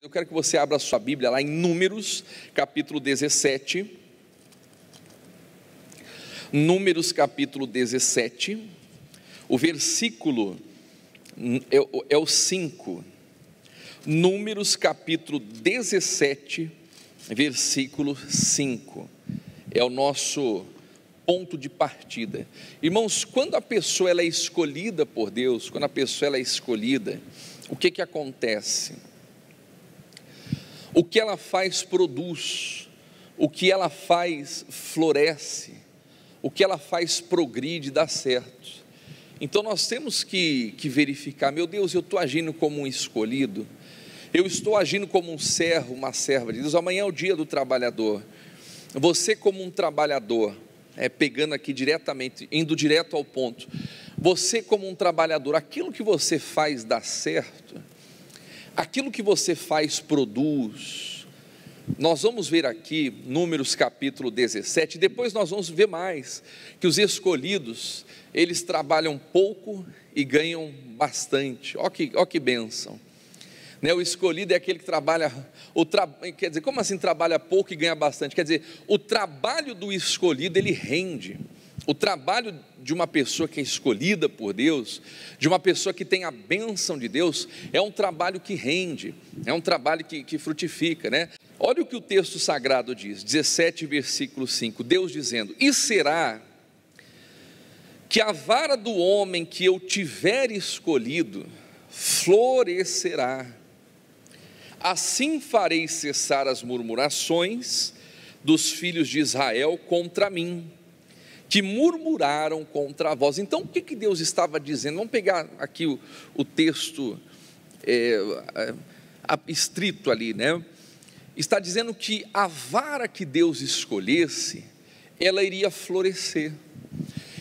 Eu quero que você abra a sua Bíblia lá em Números, capítulo 17. Números, capítulo 17. O versículo é o 5. Números, capítulo 17, versículo 5. É o nosso ponto de partida. Irmãos, quando a pessoa ela é escolhida por Deus, quando a pessoa ela é escolhida, o que acontece? O que ela faz produz, o que ela faz floresce, o que ela faz progride, dá certo. Então nós temos que verificar, meu Deus, eu estou agindo como um escolhido, eu estou agindo como um servo, uma serva de Deus. Amanhã é o dia do trabalhador. Você como um trabalhador, pegando aqui diretamente, indo direto ao ponto, você como um trabalhador, aquilo que você faz dá certo, aquilo que você faz produz. Nós vamos ver aqui, Números capítulo 17, depois nós vamos ver mais, que os escolhidos, eles trabalham pouco e ganham bastante. Ó que bênção, né? O escolhido é aquele que trabalha, quer dizer, como assim trabalha pouco e ganha bastante? Quer dizer, o trabalho do escolhido, ele rende. O trabalho de uma pessoa que é escolhida por Deus, de uma pessoa que tem a bênção de Deus, é um trabalho que rende, é um trabalho que frutifica, né? Olha o que o texto sagrado diz, 17 versículo 5, Deus dizendo: e será que a vara do homem que eu tiver escolhido florescerá, assim farei cessar as murmurações dos filhos de Israel contra mim, que murmuraram contra vós. Então o que Deus estava dizendo? Vamos pegar aqui o texto estrito ali, né? Está dizendo que a vara que Deus escolhesse, ela iria florescer.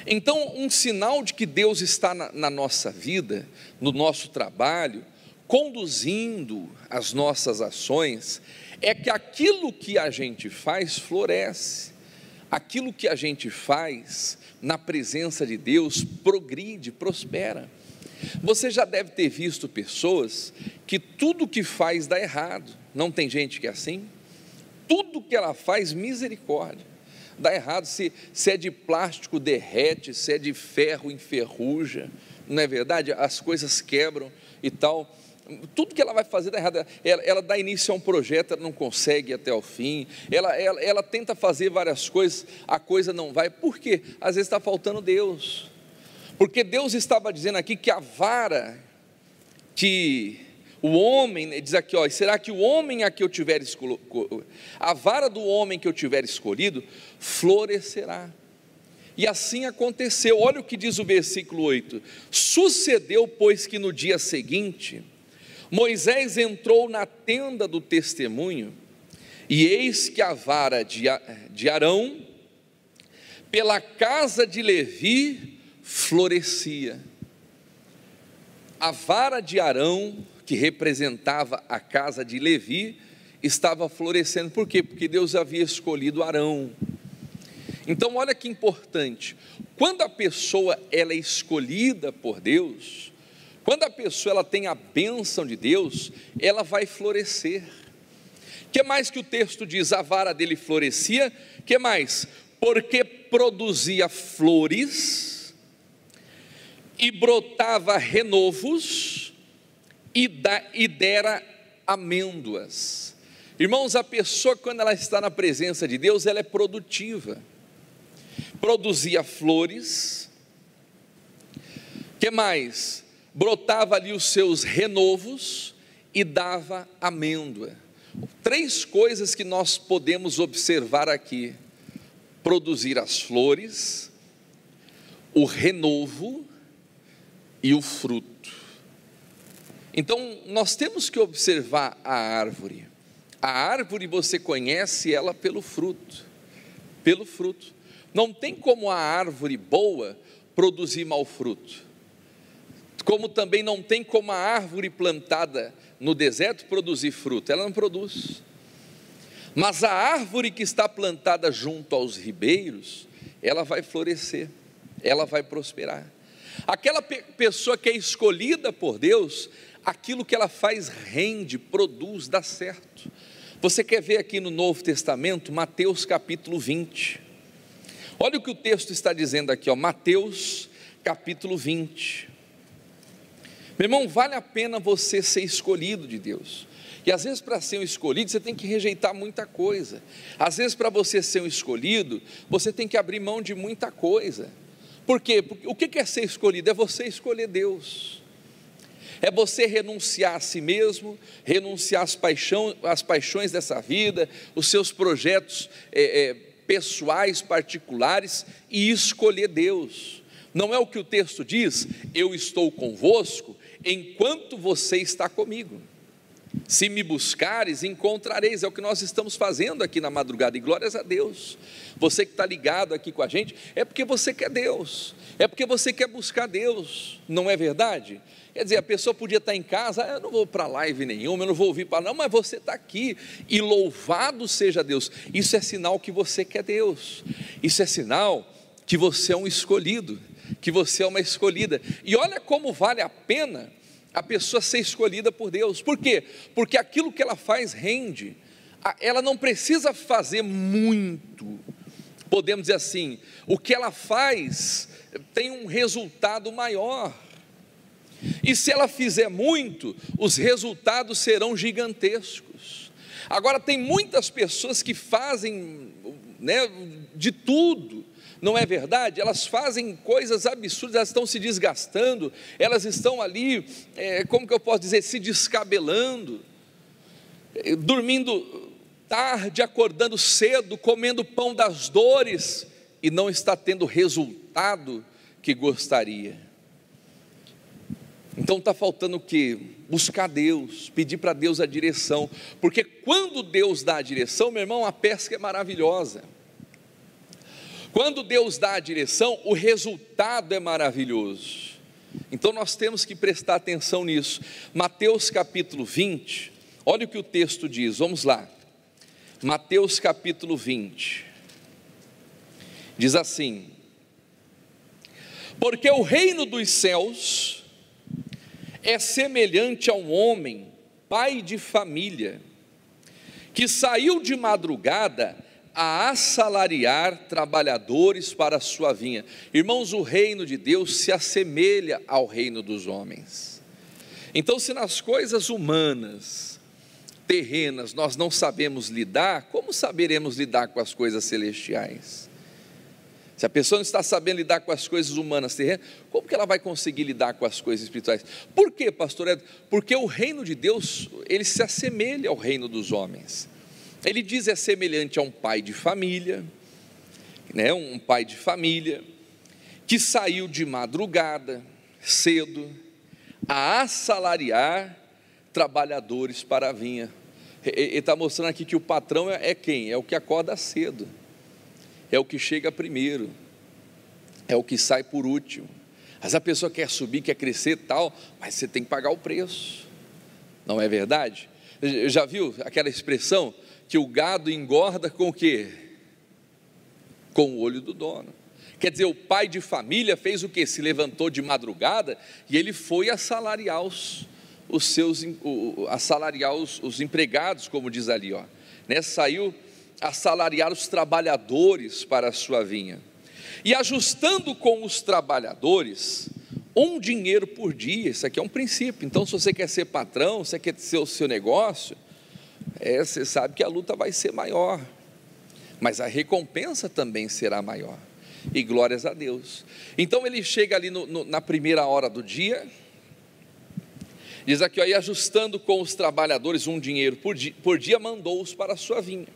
Então um sinal de que Deus está na nossa vida, no nosso trabalho, conduzindo as nossas ações, é que aquilo que a gente faz floresce. Aquilo que a gente faz na presença de Deus progride, prospera. Você já deve ter visto pessoas que tudo que faz dá errado. Não tem gente que é assim? Tudo que ela faz, misericórdia, dá errado. Se é de plástico, derrete, se é de ferro, enferruja, não é verdade? As coisas quebram e tal. Tudo que ela vai fazer dá errado. Ela dá início a um projeto, ela não consegue ir até o fim, ela tenta fazer várias coisas, a coisa não vai. Por quê? Às vezes está faltando Deus, porque Deus estava dizendo aqui que a vara que o homem, diz aqui, será que o homem a que eu tiver escolhido, a vara do homem que eu tiver escolhido florescerá. E assim aconteceu. Olha o que diz o versículo 8, sucedeu pois que no dia seguinte Moisés entrou na tenda do testemunho, e eis que a vara de Arão, pela casa de Levi, florescia. A vara de Arão, que representava a casa de Levi, estava florescendo. Por quê? Porque Deus havia escolhido Arão. Então olha que importante, quando a pessoa ela é escolhida por Deus, quando a pessoa ela tem a bênção de Deus, ela vai florescer. O que mais que o texto diz? A vara dele florescia. O que mais? Porque produzia flores, e brotava renovos, e dera amêndoas. Irmãos, a pessoa quando ela está na presença de Deus, ela é produtiva. Produzia flores. O que mais? Brotava ali os seus renovos e dava amêndoa. 3 coisas que nós podemos observar aqui: produzir as flores, o renovo e o fruto. Então nós temos que observar a árvore. A árvore você conhece ela pelo fruto. Pelo fruto. Não tem como a árvore boa produzir mau fruto. Como também não tem como a árvore plantada no deserto produzir fruto, ela não produz. Mas a árvore que está plantada junto aos ribeiros, ela vai florescer, ela vai prosperar. Aquela pessoa que é escolhida por Deus, aquilo que ela faz rende, produz, dá certo. Você quer ver aqui no Novo Testamento, Mateus capítulo 20. Olha o que o texto está dizendo aqui, ó, Mateus capítulo 20. Meu irmão, vale a pena você ser escolhido de Deus. E às vezes para ser um escolhido você tem que rejeitar muita coisa. Às vezes para você ser um escolhido, você tem que abrir mão de muita coisa. Por quê? Porque o que é ser escolhido? É você escolher Deus. É você renunciar a si mesmo, renunciar às paixões dessa vida, os seus projetos pessoais, particulares, e escolher Deus. Não é o que o texto diz? Eu estou convosco enquanto você está comigo. Se me buscares, encontrareis. É o que nós estamos fazendo aqui na madrugada, e glórias a Deus. Você que está ligado aqui com a gente, é porque você quer Deus, é porque você quer buscar Deus, não é verdade? Quer dizer, a pessoa podia estar em casa, eu não vou para live nenhuma, eu não vou ouvir para não, mas você está aqui, e louvado seja Deus. Isso é sinal que você quer Deus, isso é sinal que você é um escolhido, que você é uma escolhida. E olha como vale a pena a pessoa ser escolhida por Deus. Por quê? Porque aquilo que ela faz rende. Ela não precisa fazer muito, podemos dizer assim, o que ela faz tem um resultado maior, e se ela fizer muito, os resultados serão gigantescos. Agora tem muitas pessoas que fazem, de tudo, não é verdade? Elas fazem coisas absurdas, elas estão se desgastando, elas estão ali, como que eu posso dizer, se descabelando, dormindo tarde, acordando cedo, comendo pão das dores, e não está tendo o resultado que gostaria. Então está faltando o quê? Buscar Deus, pedir para Deus a direção, porque quando Deus dá a direção, meu irmão, a pesca é maravilhosa. Quando Deus dá a direção, o resultado é maravilhoso. Então nós temos que prestar atenção nisso. Mateus capítulo 20, olha o que o texto diz, vamos lá. Mateus capítulo 20, diz assim: porque o reino dos céus é semelhante a um homem, pai de família, que saiu de madrugada a assalariar trabalhadores para a sua vinha. Irmãos, o reino de Deus se assemelha ao reino dos homens. Então, se nas coisas humanas, terrenas, nós não sabemos lidar, como saberemos lidar com as coisas celestiais? Se a pessoa não está sabendo lidar com as coisas humanas, terrenas, como que ela vai conseguir lidar com as coisas espirituais? Por quê, pastor Ed? Porque o reino de Deus, ele se assemelha ao reino dos homens. Ele diz, é semelhante a um pai de família, um pai de família, que saiu de madrugada, cedo, a assalariar trabalhadores para a vinha. Ele está mostrando aqui que o patrão é quem? É o que acorda cedo, é o que chega primeiro, é o que sai por último. Mas a pessoa quer subir, quer crescer e tal, mas você tem que pagar o preço, não é verdade? Já viu aquela expressão que o gado engorda com o quê? Com o olho do dono. Quer dizer, o pai de família fez o quê? Se levantou de madrugada e ele foi assalariar os empregados, como diz ali, saiu a assalariar os trabalhadores para a sua vinha, e ajustando com os trabalhadores um dinheiro por dia. Isso aqui é um princípio. Então, se você quer ser patrão, você quer ter o seu negócio, você sabe que a luta vai ser maior, mas a recompensa também será maior, e glórias a Deus. Então ele chega ali na primeira hora do dia, diz aqui, e ajustando com os trabalhadores um dinheiro por dia, mandou-os para a sua vinha.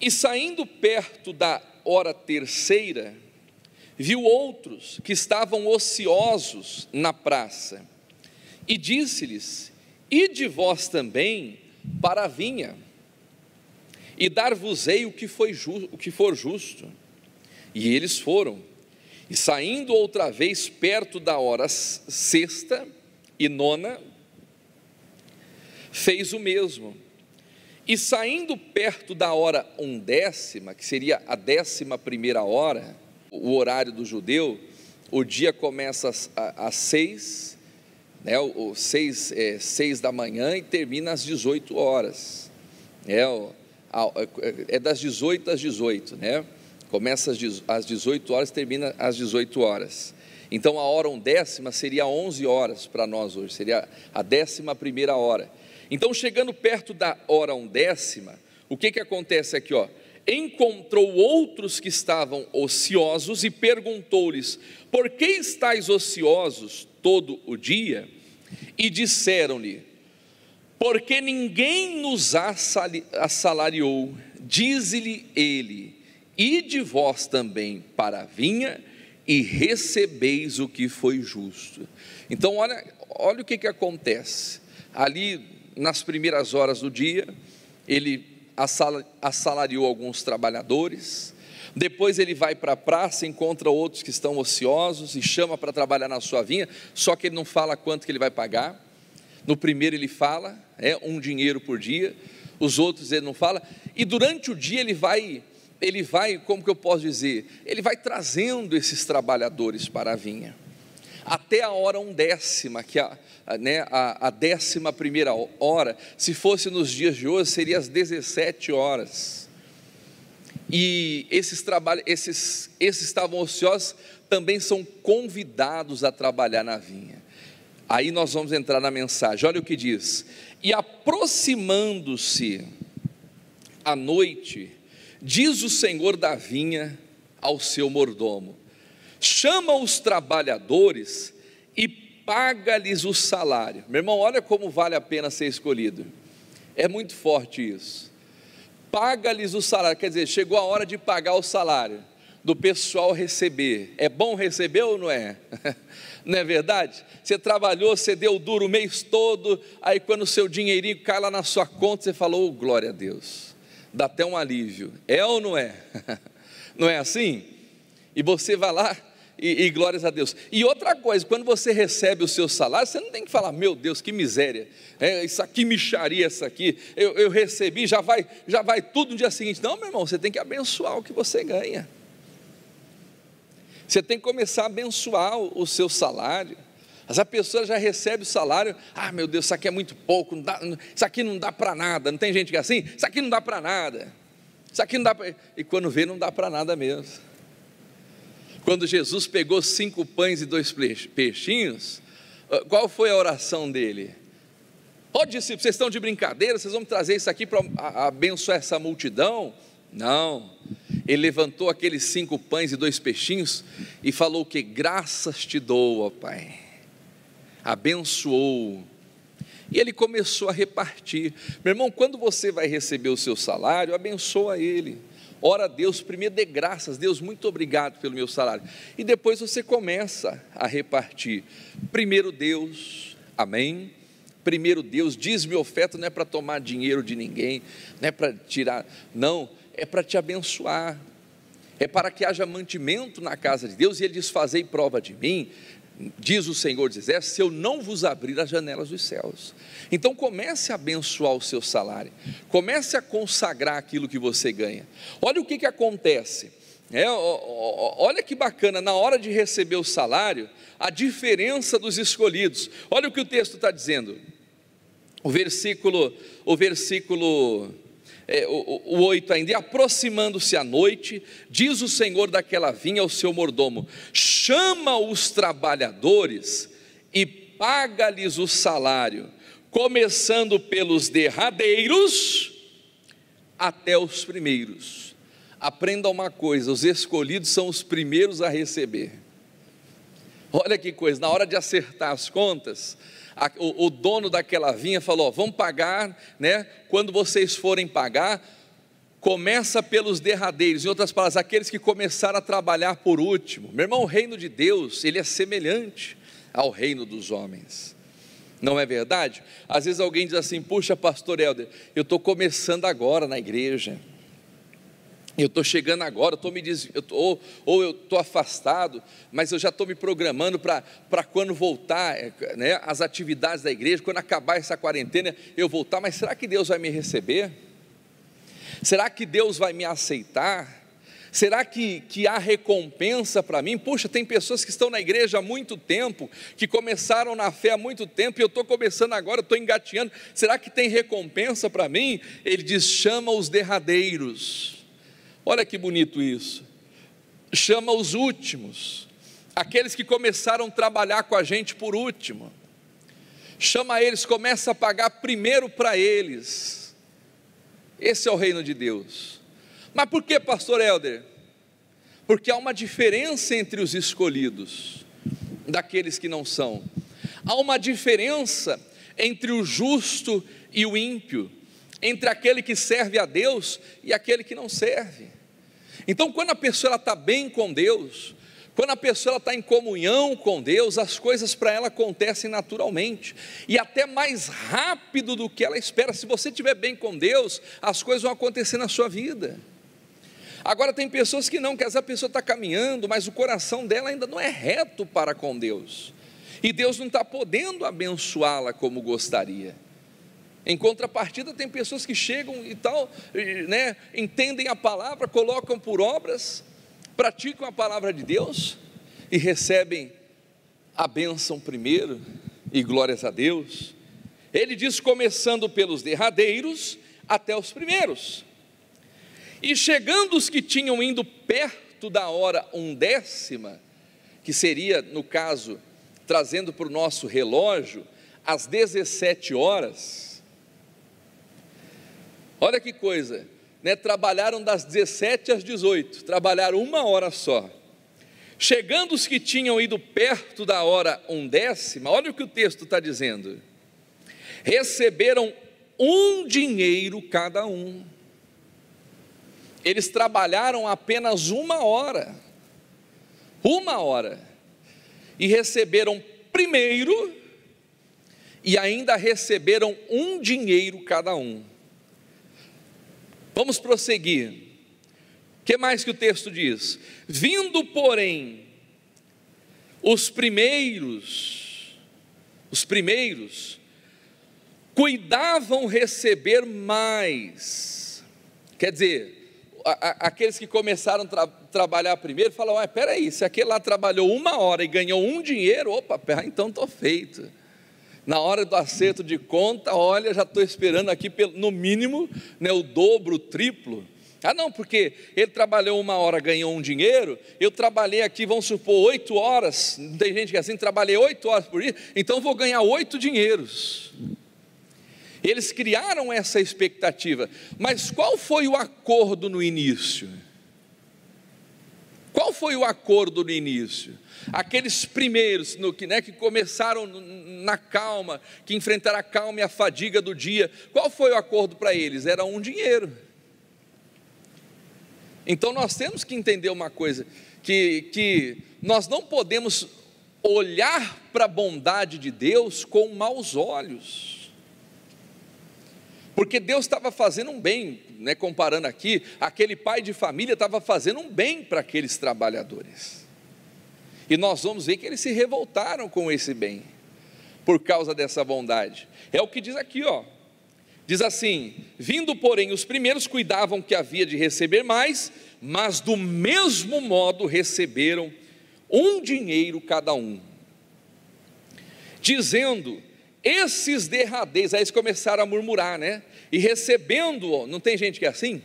E saindo perto da hora terceira, viu outros que estavam ociosos na praça, e disse-lhes: ide vós também para a vinha, e dar-vos-ei o que for justo. E eles foram, e saindo outra vez perto da hora sexta e nona, fez o mesmo. E saindo perto da hora undécima, que seria a 11ª hora, o horário do judeu, o dia começa às 6, né? O 6 da manhã e termina às 18 horas, é das 18 às 18, né? Começa às 18 horas, termina às 18 horas. Então a hora undécima seria 11 horas para nós hoje, seria a 11ª hora. Então, chegando perto da hora undécima, o que acontece aqui, ó? Encontrou outros que estavam ociosos e perguntou-lhes: por que estáis ociosos todo o dia? E disseram-lhe: porque ninguém nos assalariou. Diz-lhe ele: ide vós também para a vinha e recebeis o que foi justo. Então olha o que acontece. Ali nas primeiras horas do dia, ele assalariou alguns trabalhadores. Depois ele vai para a praça, encontra outros que estão ociosos e chama para trabalhar na sua vinha, só que ele não fala quanto que ele vai pagar. No primeiro ele fala, um dinheiro por dia, os outros ele não fala, e durante o dia ele vai, como que eu posso dizer, ele vai trazendo esses trabalhadores para a vinha, até a hora undécima, que a 11ª hora, se fosse nos dias de hoje, seria às 17 horas, e esses estavam ociosos, também são convidados a trabalhar na vinha. Aí nós vamos entrar na mensagem, olha o que diz: e aproximando-se à noite, diz o senhor da vinha ao seu mordomo: chama os trabalhadores e paga-lhes o salário. Meu irmão, olha como vale a pena ser escolhido, é muito forte isso. Paga-lhes o salário, quer dizer, chegou a hora de pagar o salário, do pessoal receber. É bom receber ou não é? Não é verdade? Você trabalhou, você deu duro o mês todo, aí quando o seu dinheirinho cai lá na sua conta, você falou: oh, glória a Deus, dá até um alívio. É ou não é? Não é assim? E você vai lá e glórias a Deus. E outra coisa, quando você recebe o seu salário, você não tem que falar: meu Deus, que miséria, isso aqui, mixaria, isso aqui, eu recebi, já vai tudo no dia seguinte. Não, meu irmão, você tem que abençoar o que você ganha. Você tem que começar a abençoar o seu salário. Mas a pessoa já recebe o salário: ah, meu Deus, isso aqui é muito pouco, isso aqui não dá para nada. Não tem gente que é assim? Isso aqui não dá para nada, isso aqui não dá para... E quando vê, não dá para nada mesmo. Quando Jesus pegou 5 pães e 2 peixinhos, qual foi a oração dele? Ó, discípulos, vocês estão de brincadeira? Vocês vão me trazer isso aqui para abençoar essa multidão? Não. Ele levantou aqueles 5 pães e 2 peixinhos e falou que graças te dou, ó Pai. Abençoou. E ele começou a repartir. Meu irmão, quando você vai receber o seu salário, abençoa ele. Ora a Deus, primeiro dê graças: Deus, muito obrigado pelo meu salário. E depois você começa a repartir. Primeiro Deus, amém? Primeiro Deus, diz-me oferta, não é para tomar dinheiro de ninguém, não é para tirar, não, é para te abençoar, é para que haja mantimento na casa de Deus. E ele diz: fazei prova de mim, diz o Senhor dos Exércitos, se eu não vos abrir as janelas dos céus. Então comece a abençoar o seu salário, comece a consagrar aquilo que você ganha. Olha o que acontece, olha que bacana, na hora de receber o salário, a diferença dos escolhidos. Olha o que o texto está dizendo, o versículo 8 ainda: e aproximando-se à noite, diz o senhor daquela vinha ao seu mordomo: chama os trabalhadores e paga-lhes o salário, começando pelos derradeiros até os primeiros. Aprenda uma coisa: os escolhidos são os primeiros a receber. Olha que coisa, na hora de acertar as contas, o dono daquela vinha falou: vamos pagar, né? Quando vocês forem pagar, começa pelos derradeiros. Em outras palavras, aqueles que começaram a trabalhar por último. Meu irmão, o reino de Deus, ele é semelhante ao reino dos homens, não é verdade? Às vezes alguém diz assim: puxa, pastor Helder, eu estou começando agora na igreja, eu estou chegando agora, ou eu estou afastado, mas eu já estou me programando para quando voltar, né, as atividades da igreja, quando acabar essa quarentena, eu voltar. Mas será que Deus vai me receber? Será que Deus vai me aceitar? Será que há recompensa para mim? Puxa, tem pessoas que estão na igreja há muito tempo, que começaram na fé há muito tempo, e eu estou começando agora, eu estou engateando, será que tem recompensa para mim? Ele diz, chama os derradeiros. Olha que bonito isso, chama os últimos, aqueles que começaram a trabalhar com a gente por último, chama eles, começa a pagar primeiro para eles. Esse é o reino de Deus. Mas por que, pastor Helder? Porque há uma diferença entre os escolhidos, daqueles que não são. Há uma diferença entre o justo e o ímpio, entre aquele que serve a Deus e aquele que não serve. Então, quando a pessoa está bem com Deus, quando a pessoa está em comunhão com Deus, as coisas para ela acontecem naturalmente, e até mais rápido do que ela espera. Se você estiver bem com Deus, as coisas vão acontecer na sua vida. Agora tem pessoas que não, que essa pessoa está caminhando, mas o coração dela ainda não é reto para com Deus, e Deus não está podendo abençoá-la como gostaria. Em contrapartida, tem pessoas que chegam e tal, né, entendem a palavra, colocam por obras, praticam a palavra de Deus e recebem a bênção primeiro, e glórias a Deus. Ele diz, começando pelos derradeiros até os primeiros. E chegando os que tinham indo perto da hora 1/10, que seria, no caso, trazendo para o nosso relógio, às 17 horas, olha que coisa, né? Trabalharam das 17 às 18, trabalharam 1 hora só. Chegando os que tinham ido perto da hora 1/10, olha o que o texto está dizendo, receberam um dinheiro cada um. Eles trabalharam apenas 1 hora, e receberam primeiro, e ainda receberam um dinheiro cada um. Vamos prosseguir. O que mais que o texto diz? Vindo, porém, os primeiros cuidavam receber mais. Quer dizer, aqueles que começaram a trabalhar primeiro, falam, espera aí, se aquele lá trabalhou 1 hora e ganhou um dinheiro, opa, então estou feito. Na hora do acerto de conta, olha, já estou esperando aqui, no mínimo, né, o dobro, o triplo. Ah não, porque ele trabalhou 1 hora, ganhou um dinheiro, eu trabalhei aqui, vamos supor, 8 horas, não tem gente que é assim, trabalhei 8 horas por dia, então vou ganhar 8 dinheiros. Eles criaram essa expectativa, mas qual foi o acordo no início? Qual foi o acordo no início? Aqueles primeiros que começaram na calma, que enfrentaram a calma e a fadiga do dia, qual foi o acordo para eles? Era um dinheiro. Então nós temos que entender uma coisa, que nós não podemos olhar para a bondade de Deus com maus olhos, porque Deus estava fazendo um bem, né, comparando aqui, aquele pai de família estava fazendo um bem para aqueles trabalhadores, e nós vamos ver que eles se revoltaram com esse bem, por causa dessa bondade. É o que diz aqui, diz assim, vindo porém os primeiros cuidavam que havia de receber mais, mas do mesmo modo receberam um dinheiro cada um, dizendo, esses derradeiros, aí eles começaram a murmurar, né? E recebendo, não tem gente que é assim?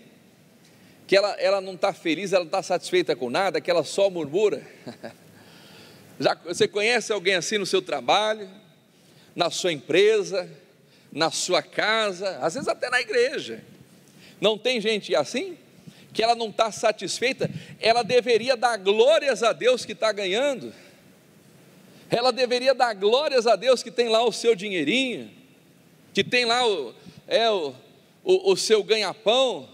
Que ela não está feliz, ela não está satisfeita com nada, que ela só murmura. Você conhece alguém assim no seu trabalho, na sua empresa, na sua casa, às vezes até na igreja? Não tem gente assim? Que ela não está satisfeita, ela deveria dar glórias a Deus que está ganhando, ela deveria dar glórias a Deus que tem lá o seu dinheirinho, que tem lá o seu ganha-pão,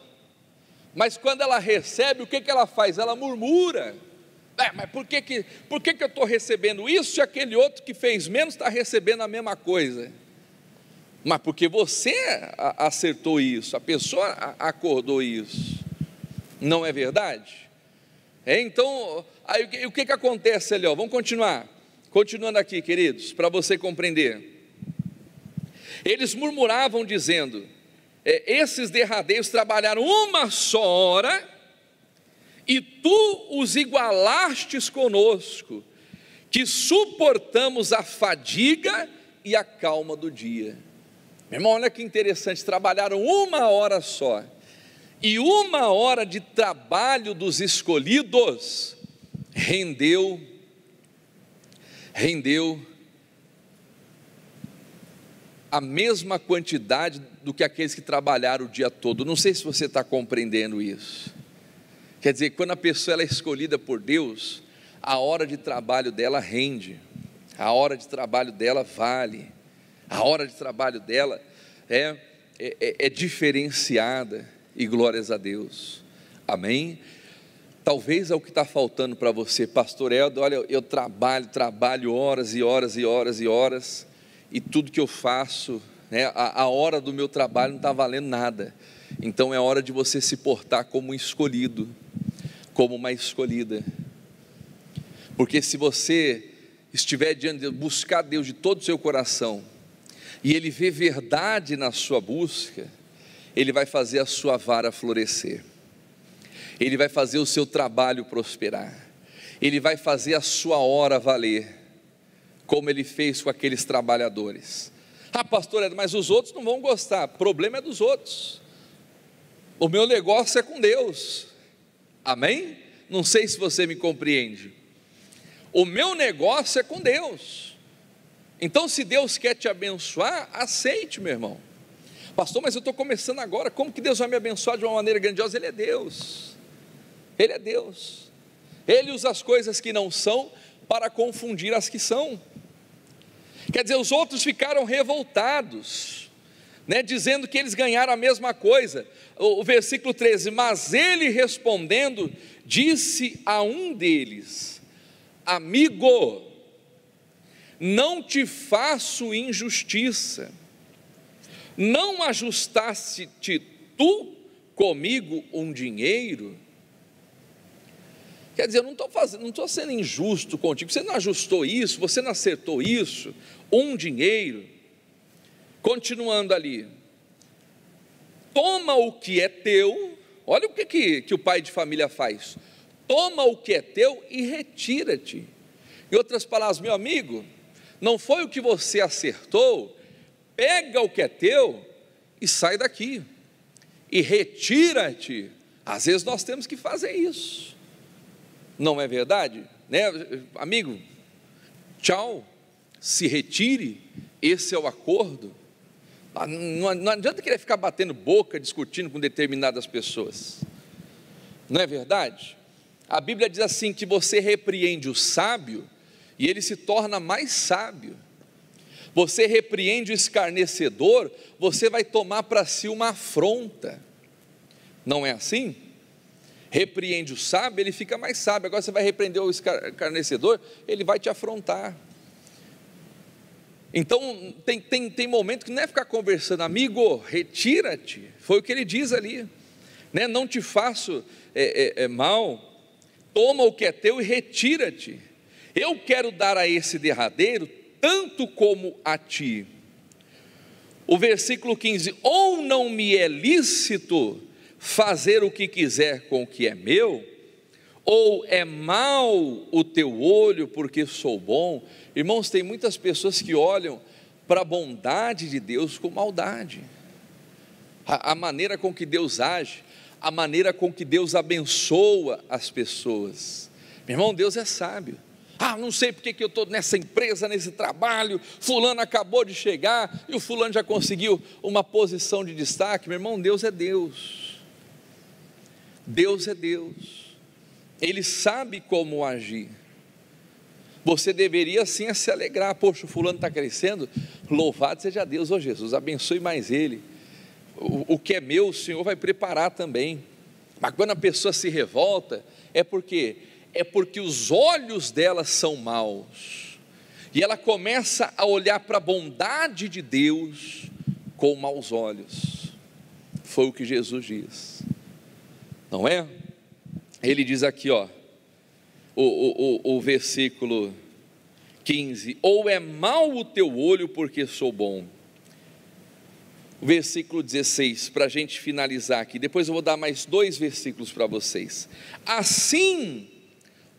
mas quando ela recebe, o que ela faz? Ela murmura, mas por que eu estou recebendo isso, e aquele outro que fez menos está recebendo a mesma coisa? Mas porque você acertou isso, a pessoa acordou isso, não é verdade? Então, aí, o que acontece ali? Vamos continuando aqui, queridos, para você compreender. Eles murmuravam dizendo, esses derradeiros trabalharam 1 só hora e tu os igualastes conosco, que suportamos a fadiga e a calma do dia. Meu irmão, olha que interessante, trabalharam 1 hora só, e 1 hora de trabalho dos escolhidos rendeu a mesma quantidade do que aqueles que trabalharam o dia todo. Não sei se você está compreendendo isso. Quer dizer, quando a pessoa ela é escolhida por Deus, a hora de trabalho dela rende, a hora de trabalho dela vale, a hora de trabalho dela é diferenciada, e glórias a Deus, amém? Talvez é o que está faltando para você, pastor Eldo. Olha, eu trabalho horas e horas e horas e horas, e tudo que eu faço, a hora do meu trabalho não está valendo nada. Então é hora de você se portar como um escolhido, como uma escolhida, porque se você estiver diante de Deus, buscar Deus de todo o seu coração, e Ele vê verdade na sua busca, Ele vai fazer a sua vara florescer, Ele vai fazer o seu trabalho prosperar, Ele vai fazer a sua hora valer, como Ele fez com aqueles trabalhadores. Ah, pastor, mas os outros não vão gostar. O problema é dos outros, o meu negócio é com Deus, amém? Não sei se você me compreende. O meu negócio é com Deus. Então, se Deus quer te abençoar, aceite, meu irmão. Pastor, mas eu estou começando agora, como que Deus vai me abençoar de uma maneira grandiosa? Ele é Deus, Ele é Deus, Ele usa as coisas que não são para confundir as que são. Quer dizer, os outros ficaram revoltados, dizendo que eles ganharam a mesma coisa. O versículo 13, mas ele respondendo, disse a um deles: amigo, não te faço injustiça, não ajustaste tu comigo um dinheiro? Quer dizer, eu não estou sendo injusto contigo, você não ajustou isso, você não acertou isso, um dinheiro. Continuando ali, toma o que é teu. Olha o que o pai de família faz: toma o que é teu e retira-te. Em outras palavras, meu amigo, não foi o que você acertou, pega o que é teu e sai daqui, e retira-te. Às vezes nós temos que fazer isso, não é verdade? Amigo, tchau, se retire, esse é o acordo. Não adianta querer ficar batendo boca, discutindo com determinadas pessoas, não é verdade? A Bíblia diz assim, que você repreende o sábio, e ele se torna mais sábio. Você repreende o escarnecedor, você vai tomar para si uma afronta, não é assim? Repreende o sábio, ele fica mais sábio. Agora você vai repreender o escarnecedor, ele vai te afrontar. Então tem momento que não é ficar conversando, amigo, retira-te, foi o que ele diz ali, não te faço mal, toma o que é teu e retira-te, eu quero dar a esse derradeiro tanto como a ti. O versículo 15, ou não me é lícito fazer o que quiser com o que é meu, ou é mau o teu olho porque sou bom? Irmãos, tem muitas pessoas que olham para a bondade de Deus com maldade, a maneira com que Deus age, a maneira com que Deus abençoa as pessoas. Meu irmão, Deus é sábio. Não sei porque que eu estou nessa empresa, nesse trabalho, fulano acabou de chegar, e o fulano já conseguiu uma posição de destaque. Meu irmão, Deus é Deus, Deus é Deus, Ele sabe como agir. Você deveria sim se alegrar, poxa, o fulano está crescendo, louvado seja Deus, Jesus, abençoe mais ele, o que é meu o Senhor vai preparar também. Mas quando a pessoa se revolta, é porque os olhos dela são maus, e ela começa a olhar para a bondade de Deus com maus olhos. Foi o que Jesus diz, não é? Ele diz aqui, o versículo 15, ou é mau o teu olho porque sou bom. o versículo 16, para a gente finalizar aqui. Depois eu vou dar mais 2 versículos para vocês. Assim,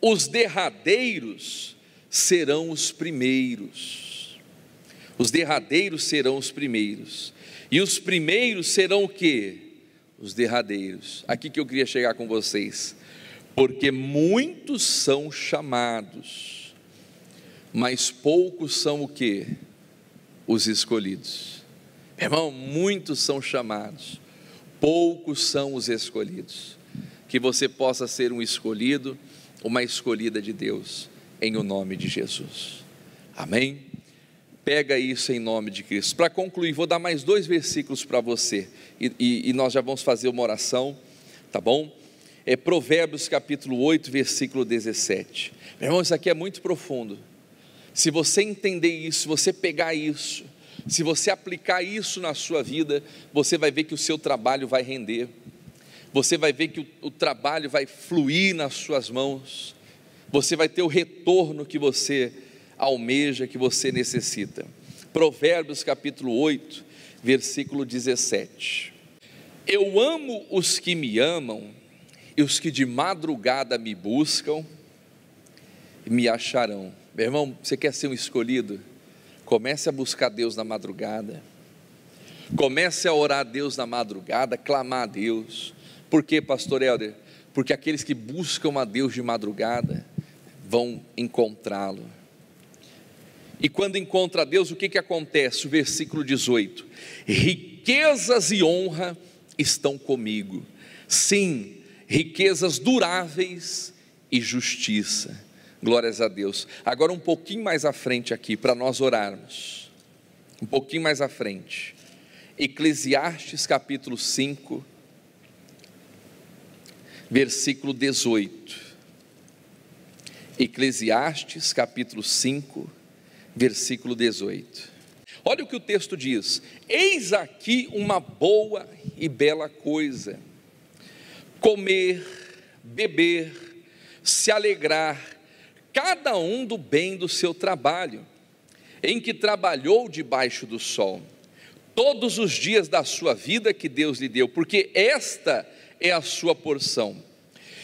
os derradeiros serão os primeiros. Os derradeiros serão os primeiros. E os primeiros serão o quê? Os derradeiros. Aqui que eu queria chegar com vocês. Porque muitos são chamados, mas poucos são o quê? Os escolhidos. Irmão, muitos são chamados, poucos são os escolhidos. Que você possa ser um escolhido, uma escolhida de Deus, em o nome de Jesus. Amém? Pega isso em nome de Cristo. Para concluir, vou dar mais 2 versículos para você, e nós já vamos fazer uma oração, tá bom? É Provérbios capítulo 8, versículo 17. Meu irmão, isso aqui é muito profundo. Se você entender isso, se você pegar isso, se você aplicar isso na sua vida, você vai ver que o seu trabalho vai render, você vai ver que o trabalho vai fluir nas suas mãos, você vai ter o retorno que você almeja, que você necessita. Provérbios capítulo 8, versículo 17. Eu amo os que me amam, e os que de madrugada me buscam, me acharão. Meu irmão, você quer ser um escolhido? Comece a buscar Deus na madrugada, comece a orar a Deus na madrugada, clamar a Deus. Por quê, pastor Helder? Porque aqueles que buscam a Deus de madrugada, vão encontrá-lo. E quando encontra a Deus, o que acontece? O versículo 18, riquezas e honra estão comigo, sim, riquezas duráveis e justiça. Glórias a Deus. Agora um pouquinho mais à frente aqui, para nós orarmos, um pouquinho mais à frente, Eclesiastes capítulo 5, versículo 18, Eclesiastes capítulo 5, versículo 18, olha o que o texto diz: eis aqui uma boa e bela coisa, comer, beber, se alegrar, cada um do bem do seu trabalho, em que trabalhou debaixo do sol, todos os dias da sua vida que Deus lhe deu, porque esta é a sua porção.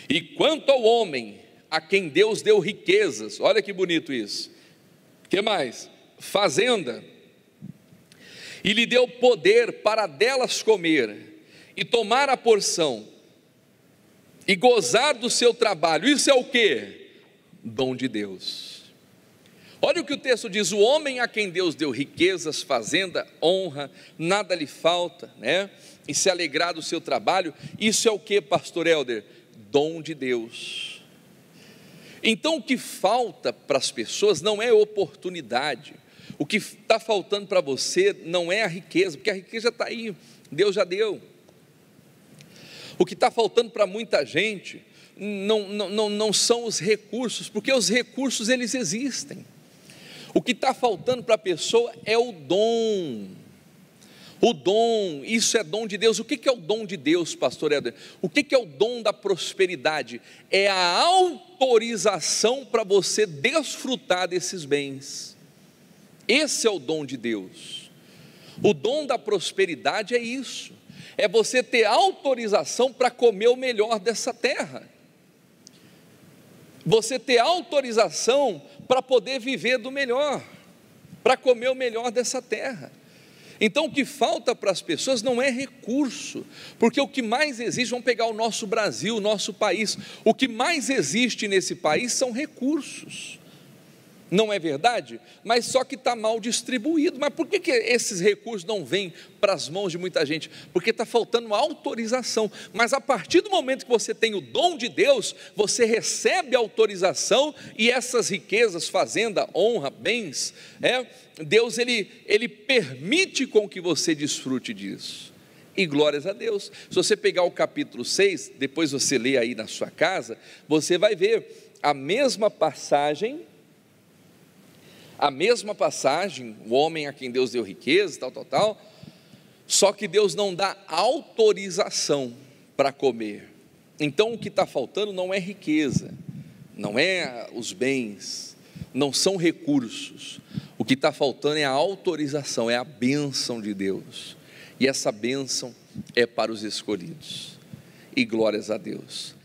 E quanto ao homem, a quem Deus deu riquezas, olha que bonito isso, que mais? Fazenda, e lhe deu poder para delas comer, e tomar a porção, e gozar do seu trabalho, isso é o que? Dom de Deus. Olha o que o texto diz: o homem a quem Deus deu riquezas, fazenda, honra, nada lhe falta, né? E se alegrar do seu trabalho, isso é o que, pastor Helder? Dom de Deus. Então o que falta para as pessoas não é oportunidade, o que está faltando para você não é a riqueza, porque a riqueza está aí, Deus já deu. O que está faltando para muita gente não são os recursos, porque os recursos eles existem. O que está faltando para a pessoa é o dom. O dom, isso é dom de Deus. O que é o dom de Deus, pastor Éder? O que é o dom da prosperidade? É a autorização para você desfrutar desses bens. Esse é o dom de Deus. O dom da prosperidade é isso, é você ter autorização para comer o melhor dessa terra, você ter autorização para poder viver do melhor, para comer o melhor dessa terra. Então o que falta para as pessoas não é recurso, porque o que mais existe, vamos pegar o nosso Brasil, o nosso país, o que mais existe nesse país são recursos, não é verdade? Mas só que está mal distribuído. Mas por que esses recursos não vêm para as mãos de muita gente? Porque está faltando autorização. Mas a partir do momento que você tem o dom de Deus, você recebe autorização, e essas riquezas, fazenda, honra, bens, Deus ele permite com que você desfrute disso. E glórias a Deus. Se você pegar o capítulo 6, depois você lê aí na sua casa, você vai ver a mesma passagem, o homem a quem Deus deu riqueza, tal, só que Deus não dá autorização para comer. Então o que está faltando não é riqueza, não é os bens, não são recursos, o que está faltando é a autorização, é a bênção de Deus, e essa bênção é para os escolhidos. E glórias a Deus.